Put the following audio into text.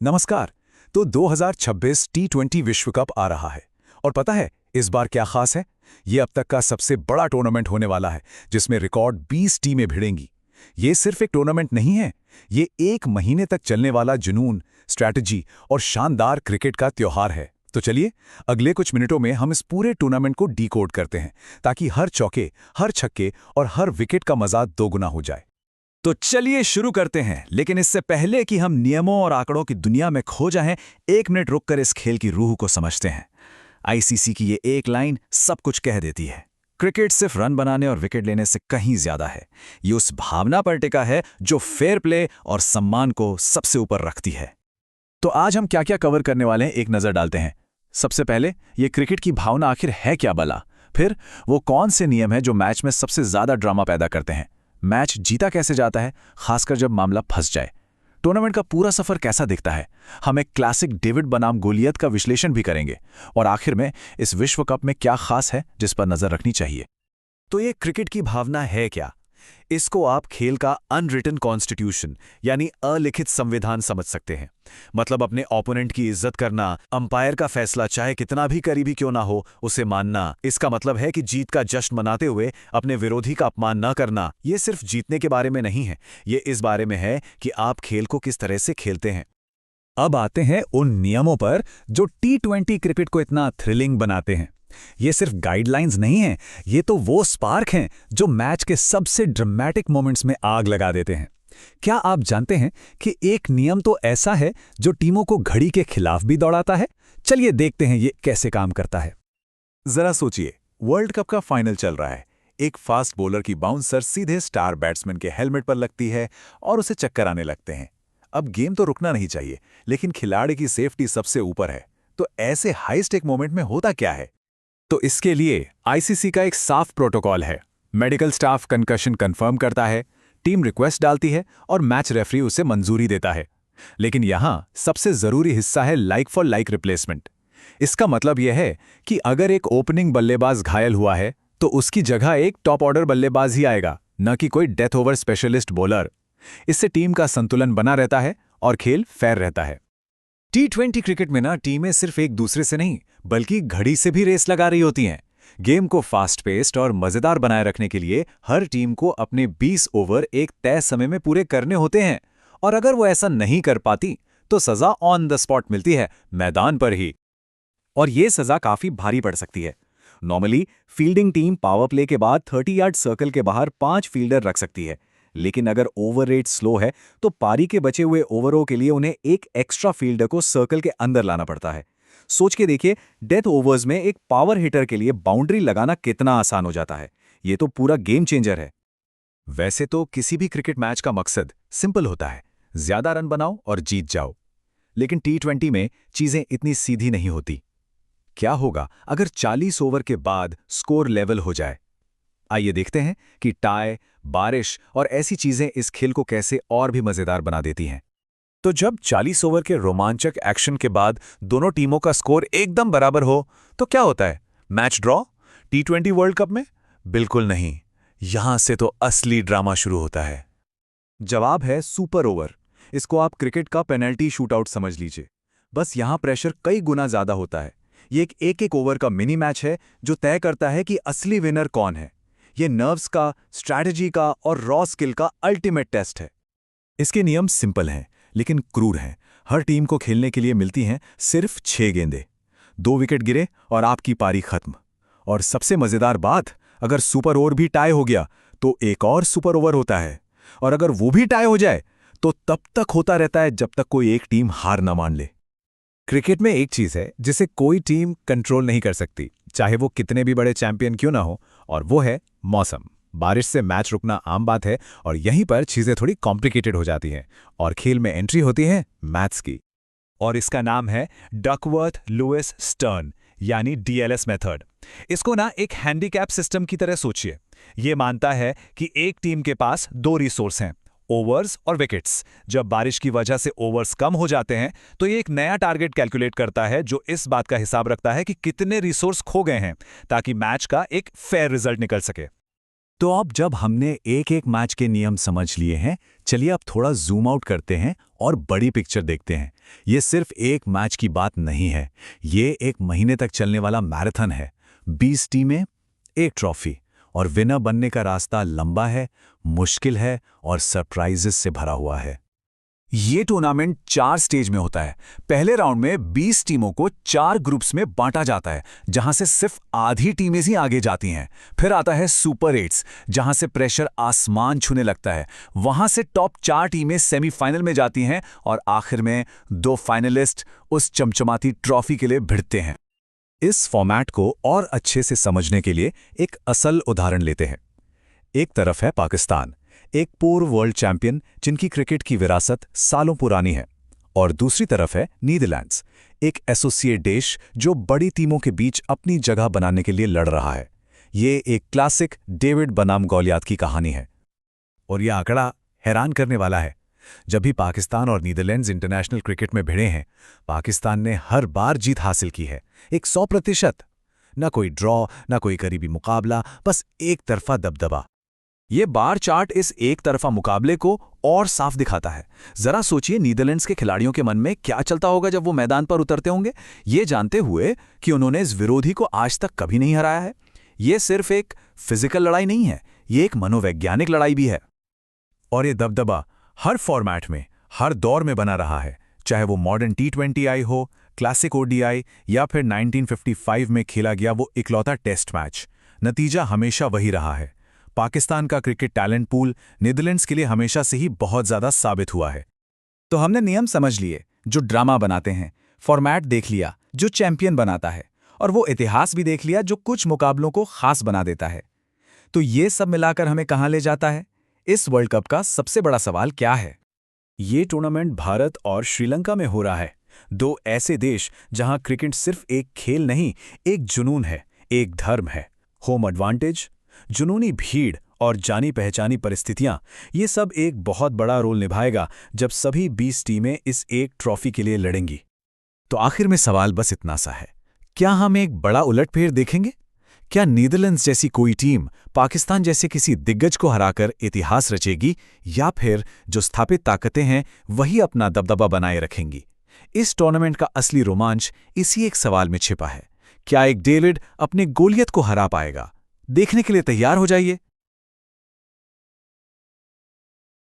नमस्कार। तो 2026 टी20 विश्व कप आ रहा है और पता है इस बार क्या खास है। ये अब तक का सबसे बड़ा टूर्नामेंट होने वाला है जिसमें रिकॉर्ड 20 टीमें भिड़ेंगी। ये सिर्फ एक टूर्नामेंट नहीं है, ये एक महीने तक चलने वाला जुनून, स्ट्रैटेजी और शानदार क्रिकेट का त्योहार है। तो चलिए अगले कुछ मिनटों में हम इस पूरे टूर्नामेंट को डीकोड करते हैं ताकि हर चौके, हर छक्के और हर विकेट का मजा दोगुना हो जाए। तो चलिए शुरू करते हैं, लेकिन इससे पहले कि हम नियमों और आंकड़ों की दुनिया में खो जाएं, एक मिनट रुककर इस खेल की रूह को समझते हैं। आईसीसी की ये एक लाइन सब कुछ कह देती है। क्रिकेट सिर्फ रन बनाने और विकेट लेने से कहीं ज्यादा है। ये उस भावना पर टिका है जो फेयर प्ले और सम्मान को सबसे ऊपर रखती है। तो आज हम क्या क्या कवर करने वाले हैं, एक नजर डालते हैं। सबसे पहले ये क्रिकेट की भावना आखिर है क्या भला, फिर वो कौन से नियम हैं जो मैच में सबसे ज्यादा ड्रामा पैदा करते हैं, मैच जीता कैसे जाता है, खासकर जब मामला फंस जाए, टूर्नामेंट का पूरा सफर कैसा दिखता है। हम एक क्लासिक डेविड बनाम गोलियत का विश्लेषण भी करेंगे और आखिर में इस विश्व कप में क्या खास है जिस पर नजर रखनी चाहिए। तो ये क्रिकेट की भावना है क्या? इसको आप खेल का अनरिटन कॉन्स्टिट्यूशन यानी अलिखित संविधान समझ सकते हैं। मतलब अपने ओपोनेंट की इज्जत करना, अंपायर का फैसला चाहे कितना भी करीबी क्यों ना हो उसे मानना। इसका मतलब है कि जीत का जश्न मनाते हुए अपने विरोधी का अपमान न करना। ये सिर्फ जीतने के बारे में नहीं है, ये इस बारे में है कि आप खेल को किस तरह से खेलते हैं। अब आते हैं उन नियमों पर जो टी20 क्रिकेट को इतना थ्रिलिंग बनाते हैं। ये सिर्फ गाइडलाइंस नहीं हैं, ये तो वो स्पार्क हैं जो मैच के सबसे ड्रामेटिक मोमेंट्स में आग लगा देते हैं। क्या आप जानते हैं कि एक नियम तो ऐसा है जो टीमों को घड़ी के खिलाफ भी दौड़ाता है? चलिए देखते हैं ये कैसे काम करता है। जरा सोचिए, वर्ल्ड कप का फाइनल चल रहा है। एक फास्ट बॉलर की बाउंसर सीधे स्टार बैट्समैन के हेलमेट पर लगती है और उसे चक्कर आने लगते हैं। अब गेम तो रुकना नहीं चाहिए, लेकिन खिलाड़ी की सेफ्टी सबसे ऊपर है। तो ऐसे हाई स्टेक मोमेंट में होता क्या है? तो इसके लिए आईसीसी का एक साफ प्रोटोकॉल है। मेडिकल स्टाफ कंकशन कंफर्म करता है, टीम रिक्वेस्ट डालती है और मैच रेफरी उसे मंजूरी देता है। लेकिन यहां सबसे जरूरी हिस्सा है लाइक फॉर लाइक रिप्लेसमेंट। इसका मतलब यह है कि अगर एक ओपनिंग बल्लेबाज घायल हुआ है तो उसकी जगह एक टॉप ऑर्डर बल्लेबाज ही आएगा, न कि कोई डेथ ओवर स्पेशलिस्ट बॉलर। इससे टीम का संतुलन बना रहता है और खेल फेयर रहता है। टी20 क्रिकेट में ना टीमें सिर्फ एक दूसरे से नहीं बल्कि घड़ी से भी रेस लगा रही होती हैं। गेम को फास्ट पेस्ड और मजेदार बनाए रखने के लिए हर टीम को अपने 20 ओवर एक तय समय में पूरे करने होते हैं और अगर वो ऐसा नहीं कर पाती तो सजा ऑन द स्पॉट मिलती है, मैदान पर ही। और ये सजा काफी भारी पड़ सकती है। Normally fielding team power play के बाद 30 यार्ड सर्कल के बाहर 5 फील्डर रख सकती है, लेकिन अगर ओवर रेट स्लो है तो पारी के बचे हुए ओवरों के लिए उन्हें एक एक्स्ट्रा फील्डर को सर्कल के अंदर लाना पड़ता है। सोच के देखिए, डेथ ओवर्स में एक पावर हिटर के लिए बाउंड्री लगाना कितना आसान हो जाता है। ये तो पूरा गेम चेंजर है। वैसे तो किसी भी क्रिकेट मैच का मकसद सिंपल होता है, ज्यादा रन बनाओ और जीत जाओ। लेकिन टी20 में चीजें इतनी सीधी नहीं होती। क्या होगा अगर 40 ओवर के बाद स्कोर लेवल हो जाए? आइए देखते हैं कि टाई, बारिश और ऐसी चीजें इस खेल को कैसे और भी मजेदार बना देती हैं। तो जब 40 ओवर के रोमांचक एक्शन के बाद दोनों टीमों का स्कोर एकदम बराबर हो तो क्या होता है? Match draw? टी20 वर्ल्ड कप में बिल्कुल नहीं। यहां से तो असली ड्रामा शुरू होता है। जवाब है सुपर ओवर। इसको आप क्रिकेट का पेनल्टी शूटआउट समझ लीजिए, बस यहां प्रेशर कई गुना ज्यादा होता है। ये एक ओवर का मिनी मैच है जो तय करता है कि असली विनर कौन है। ये नर्व्स का, स्ट्रैटेजी का और रॉ स्किल का अल्टीमेट टेस्ट है। इसके नियम सिंपल हैं लेकिन क्रूर हैं। हर टीम को खेलने के लिए मिलती हैं सिर्फ 6 गेंदें। 2 विकेट गिरे और आपकी पारी खत्म। और सबसे मजेदार बात, अगर सुपर ओवर भी टाई हो गया तो एक और सुपर ओवर होता है, और अगर वो भी टाई हो जाए तो तब तक होता रहता है जब तक कोई एक टीम हार न मान ले। क्रिकेट में एक चीज है जिसे कोई टीम कंट्रोल नहीं कर सकती, चाहे वो कितने भी बड़े चैंपियन क्यों ना हो, और वो है मौसम। बारिश से मैच रुकना आम बात है और यहीं पर चीजें थोड़ी कॉम्प्लिकेटेड हो जाती हैं और खेल में एंट्री होती है मैथ्स की। और इसका नाम है डकवर्थ लुइस स्टर्न यानी डीएलएस मेथड। इसको ना एक हैंडीकैप सिस्टम की तरह सोचिए। ये मानता है कि एक टीम के पास 2 रिसोर्स हैं, ओवर्स और विकेट्स। जब बारिश की वजह से ओवर्स कम हो जाते हैं तो ये एक नया टारगेट कैलकुलेट करता है जो इस बात का हिसाब रखता है कि कितने रिसोर्स खो गए हैं ताकि मैच का एक फेयर रिजल्ट निकल सके। तो अब जब हमने एक एक मैच के नियम समझ लिए हैं, चलिए अब थोड़ा जूम आउट करते हैं और बड़ी पिक्चर देखते हैं। ये सिर्फ एक मैच की बात नहीं है, ये एक महीने तक चलने वाला मैराथन है। 20 टीमें, एक ट्रॉफी, और विनर बनने का रास्ता लंबा है, मुश्किल है और सरप्राइजेस से भरा हुआ है। ये टूर्नामेंट 4 स्टेज में होता है। पहले राउंड में 20 टीमों को 4 ग्रुप्स में बांटा जाता है, जहां से सिर्फ आधी टीमें ही आगे जाती हैं। फिर आता है सुपर 8, जहां से प्रेशर आसमान छूने लगता है। वहां से टॉप 4 टीमें सेमीफाइनल में जाती हैं और आखिर में 2 फाइनलिस्ट उस चमचमाती ट्रॉफी के लिए भिड़ते हैं। इस फॉर्मेट को और अच्छे से समझने के लिए एक असल उदाहरण लेते हैं। एक तरफ है पाकिस्तान, एक पूर्व वर्ल्ड चैंपियन जिनकी क्रिकेट की विरासत सालों पुरानी है, और दूसरी तरफ है नीदरलैंड्स, एक एसोसिएट देश जो बड़ी टीमों के बीच अपनी जगह बनाने के लिए लड़ रहा है। ये एक क्लासिक डेविड बनाम गौलियात की कहानी है। और यह आंकड़ा हैरान करने वाला है। जब भी पाकिस्तान और नीदरलैंड्स इंटरनेशनल क्रिकेट में भिड़े हैं, पाकिस्तान ने हर बार जीत हासिल की है, 100%। न कोई ड्रॉ, न कोई करीबी मुकाबला, बस एक तरफा दबदबा। ये बार चार्ट इस एक तरफा मुकाबले को और साफ दिखाता है। जरा सोचिए नीदरलैंड्स के खिलाड़ियों के मन में क्या चलता होगा जब वो मैदान पर उतरते होंगे, ये जानते हुए कि उन्होंने इस विरोधी को आज तक कभी नहीं हराया है। ये सिर्फ एक फिजिकल लड़ाई नहीं है, ये एक मनोवैज्ञानिक लड़ाई भी है। और ये दबदबा हर फॉर्मेट में, हर दौर में बना रहा है, चाहे वो मॉडर्न T20I हो, क्लासिक ODI या फिर 1955 में खेला गया वो इकलौता टेस्ट मैच। नतीजा हमेशा वही रहा है। पाकिस्तान का क्रिकेट टैलेंट पूल नीदरलैंड्स के लिए हमेशा से ही बहुत ज्यादा साबित हुआ है। तो हमने नियम समझ लिए जो ड्रामा बनाते हैं, फॉर्मेट देख लिया जो चैंपियन बनाता है, और वो इतिहास भी देख लिया जो कुछ मुकाबलों को खास बना देता है। तो ये सब मिलाकर हमें कहां ले जाता है? इस वर्ल्ड कप का सबसे बड़ा सवाल क्या है? ये टूर्नामेंट भारत और श्रीलंका में हो रहा है, 2 ऐसे देश जहां क्रिकेट सिर्फ एक खेल नहीं, एक जुनून है, एक धर्म है। होम एडवांटेज, जुनूनी भीड़ और जानी पहचानी परिस्थितियां, ये सब एक बहुत बड़ा रोल निभाएगा जब सभी 20 टीमें इस एक ट्रॉफी के लिए लड़ेंगी। तो आखिर में सवाल बस इतना सा है, क्या हम एक बड़ा उलटफेर देखेंगे? क्या नीदरलैंड्स जैसी कोई टीम पाकिस्तान जैसे किसी दिग्गज को हराकर इतिहास रचेगी, या फिर जो स्थापित ताकतें हैं वही अपना दबदबा बनाए रखेंगी? इस टूर्नामेंट का असली रोमांच इसी एक सवाल में छिपा है। क्या एक डेविड अपने गोलियत को हरा पाएगा? देखने के लिए तैयार हो जाइए।